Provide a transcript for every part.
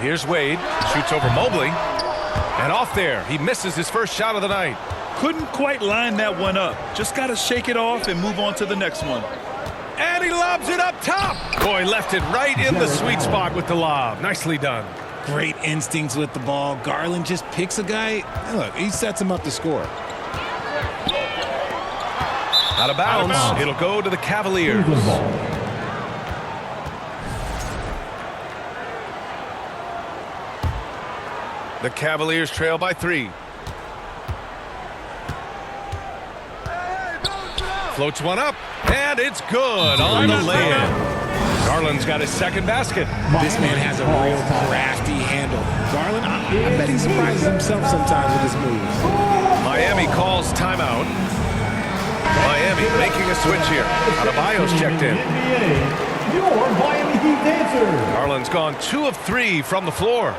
Here's Wade. Shoots over Mobley. And off there. He misses his first shot of the night. Couldn't quite line that one up. Just got to shake it off and move on to the next one. And he lobs it up top. Boy, left it right in the sweet spot with the lob. Nicely done. Great instincts with the ball. Garland just picks a guy. Look, he sets him up to score. Out of bounds. It'll go to the Cavaliers. The Cavaliers trail by 3. Floats one up, and it's good on the lay-in. Garland's got his second basket. This man has a real crafty handle. Garland, I bet he surprises himself sometimes with his moves. Miami calls timeout. Miami making a switch here. Adebayo's checked in. Your Miami Heat dancer. Garland's gone 2 of 3 from the floor.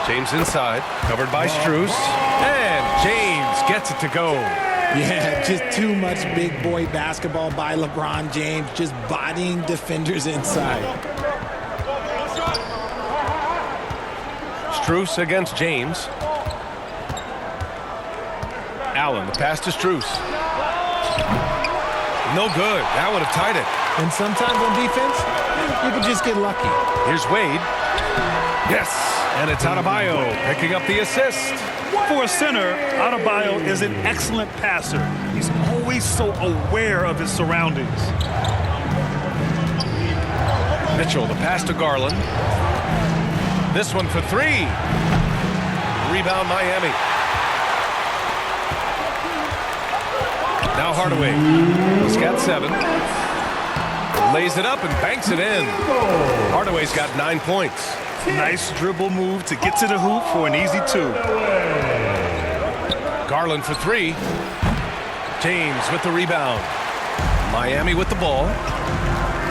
James inside, covered by Strus. And James gets it to go. Yeah, just too much big boy basketball by LeBron James, just bodying defenders inside. Strus against James. Allen, the pass to Strus. No good. That would have tied it. And sometimes on defense, you can just get lucky. Here's Wade. Yes, and it's Adebayo picking up the assist. For a center, Adebayo is an excellent passer. He's always so aware of his surroundings. Mitchell, the pass to Garland. This one for 3. Rebound Miami. Now Hardaway. He's got 7. Lays it up and banks it in. Hardaway's got 9 points. Nice dribble move to get to the hoop for an easy 2. Garland for 3. James with the rebound. Miami with the ball.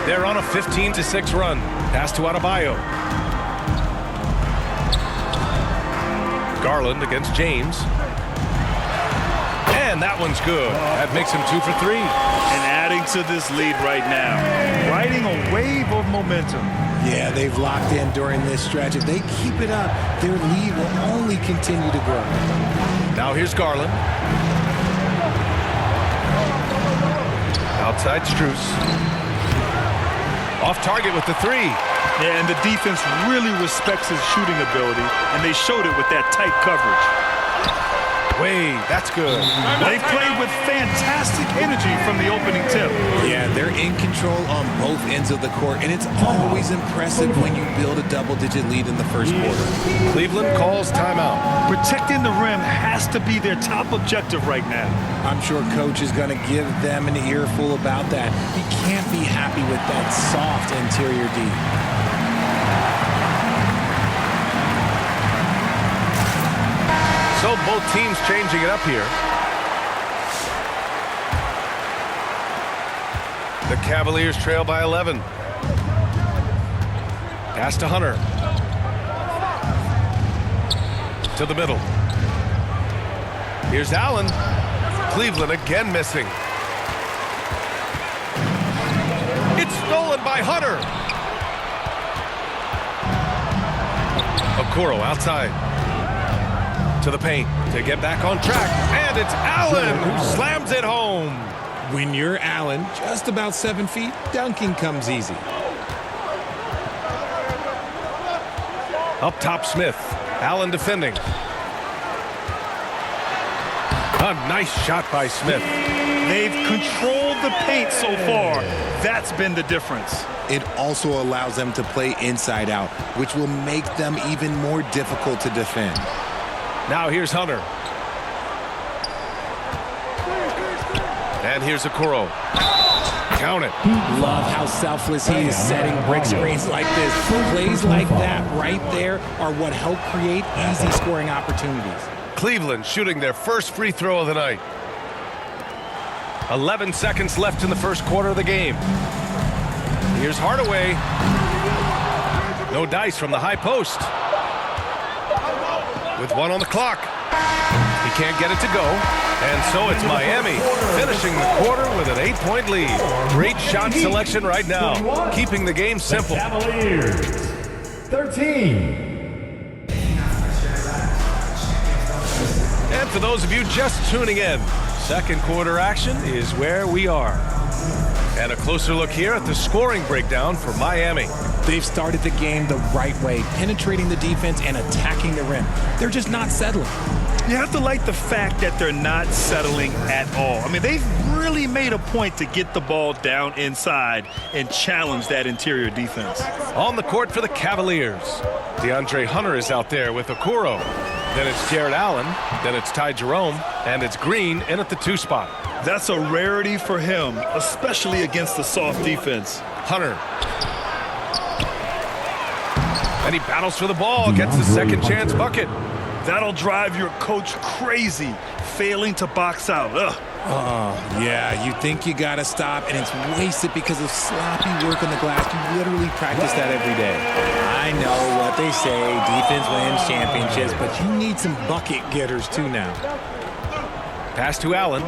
They're on a 15-6 run. Pass to Adebayo. Garland against James. And that one's good. That makes him 2 for 3. And adding to this lead right now. Riding a wave of momentum. Yeah, they've locked in during this stretch. If they keep it up, their lead will only continue to grow. Now here's Garland. Outside Strus. Off target with the 3. Yeah, and the defense really respects his shooting ability, and they showed it with that tight coverage. Wade, that's good. They played with fantastic energy from the opening tip. Yeah, they're in control on both ends of the court, and it's always impressive when you build a double-digit lead in the first quarter. Cleveland calls timeout. Protecting the rim has to be their top objective right now. I'm sure Coach is going to give them an earful about that. He can't be happy with that soft interior D. So both teams changing it up here. The Cavaliers trail by 11. Pass to Hunter. To the middle. Here's Allen. Cleveland again missing. It's stolen by Hunter. Okoro outside. To the paint to get back on track. And it's Allen who slams it home. When you're Allen, just about 7 feet, dunking comes easy. Up top Smith. Allen defending. A nice shot by Smith. They've controlled the paint so far. That's been the difference. It also allows them to play inside out, which will make them even more difficult to defend. Now here's Hunter. And here's Okoro. Count it. Love how selfless he is setting brick screens like this. Plays like that right there are what help create easy scoring opportunities. Cleveland shooting their first free throw of the night. 11 seconds left in the first quarter of the game. Here's Hardaway. No dice from the high post. With 1 on the clock. He can't get it to go. And so it's Miami finishing the quarter with an 8-point lead. Great shot selection right now, keeping the game simple. Cavaliers, 13. And for those of you just tuning in, second quarter action is where we are. And a closer look here at the scoring breakdown for Miami. They've started the game the right way, penetrating the defense and attacking the rim. They're just not settling. You have to like the fact that they're not settling at all. I mean, they've really made a point to get the ball down inside and challenge that interior defense. On the court for the Cavaliers, DeAndre Hunter is out there with Okoro. Then it's Jared Allen, then it's Ty Jerome, and it's Green in at the 2 spot. That's a rarity for him, especially against the soft defense. Hunter. And he battles for the ball, gets the second chance bucket. That'll drive your coach crazy, failing to box out. Ugh. Yeah, you think you got to stop, and it's wasted because of sloppy work on the glass. You literally practice that every day. I know what they say, defense wins championships, but you need some bucket getters too now. Pass to Allen.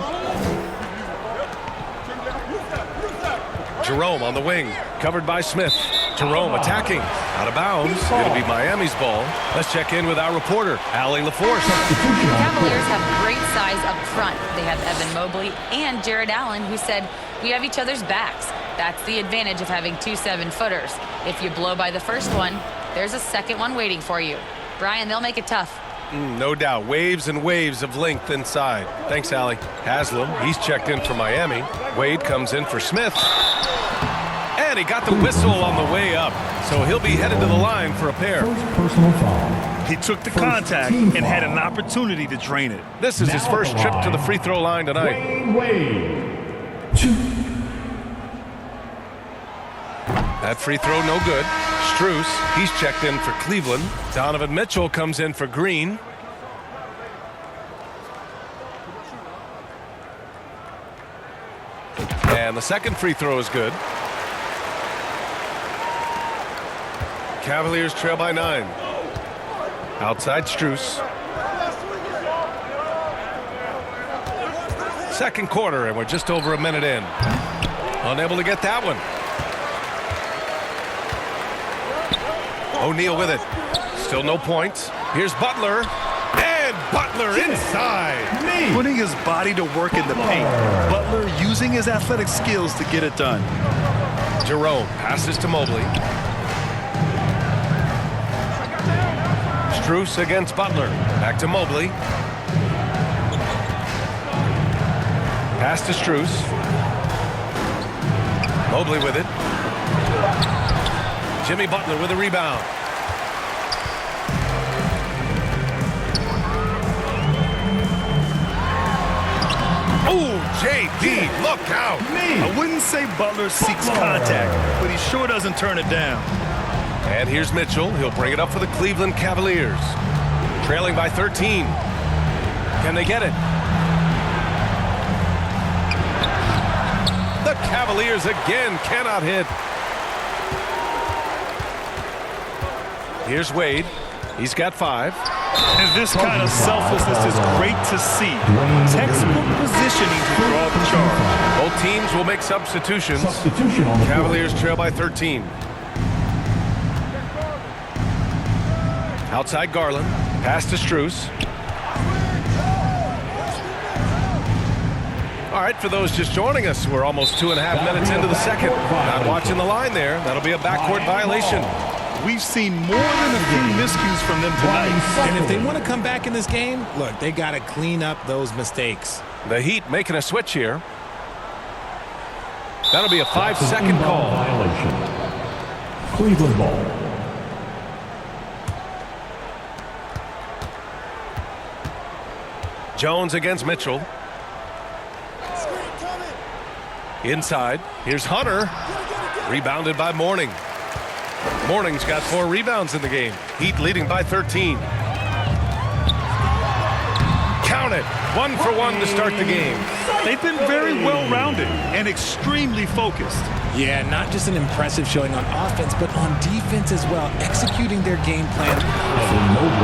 Jerome on the wing, covered by Smith. Jerome attacking, out of bounds. It'll be Miami's ball. Let's check in with our reporter, Allie LaForce. Cavaliers have great size up front. They have Evan Mobley and Jared Allen, who said, "We have each other's backs." That's the advantage of having 2 7-footers. If you blow by the first one, there's a second one waiting for you. Brian, they'll make it tough. No doubt, waves and waves of length inside. Thanks, Allie. Haslam, he's checked in for Miami. Wade comes in for Smith. And he got the whistle on the way up, so he'll be headed to the line for a pair. First personal foul. He took the contact and had an opportunity to drain it. This is his first trip to the free throw line tonight. Dwayne Wade. 2. That free throw no good. Strus, he's checked in for Cleveland. Donovan Mitchell comes in for Green. And the second free throw is good. Cavaliers trail by 9. Outside Strus. Second quarter, and we're just over a minute in. Unable to get that one. O'Neal with it. Still no points. Here's Butler. And Butler inside. Putting his body to work in the paint. Butler using his athletic skills to get it done. Jerome passes to Mobley. Strus against Butler. Back to Mobley. Pass to Strus. Mobley with it. Jimmy Butler with a rebound. Oh, JD, look out. I wouldn't say Butler seeks contact, but he sure doesn't turn it down. And here's Mitchell. He'll bring it up for the Cleveland Cavaliers. Trailing by 13. Can they get it? The Cavaliers again cannot hit. Here's Wade. He's got 5. And this kind of selflessness is great to see. Textbook positioning to draw the charge. Both teams will make substitutions. Substitution on the Cavaliers trail by 13. Outside Garland. Pass to Strus. All right, for those just joining us, we're almost 2.5 minutes into the second. Not watching the line there. That'll be a backcourt violation. We've seen more than a few miscues from them tonight. And if they want to come back in this game, look, they got to clean up those mistakes. The Heat making a switch here. That'll be a 5-second call. Violation. Cleveland ball. Jones against Mitchell. Inside. Here's Hunter. Rebounded by Mourning. Mourning's got 4 rebounds in the game. Heat leading by 13. Count it. 1 for 1 to start the game. They've been very well-rounded and extremely focused. Yeah, not just an impressive showing on offense, but on defense as well, executing their game plan.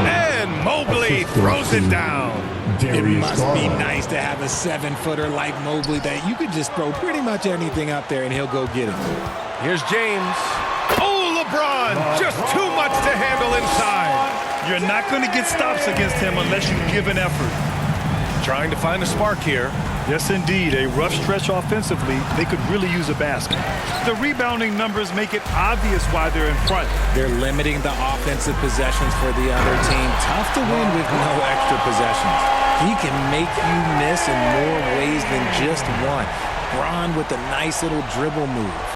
And Mobley throws it down. It Darius must be Garland. nice to have a 7-footer like Mobley that you could just throw pretty much anything up there and he'll go get it. Here's James. Oh, LeBron! Just too much to handle inside. You're not going to get stops against him unless you give an effort. Trying to find a spark here. Yes, indeed. A rough stretch offensively. They could really use a basket. The rebounding numbers make it obvious why they're in front. They're limiting the offensive possessions for the other team. Tough to win with no extra possessions. He can make you miss in more ways than just one. Bron with a nice little dribble move.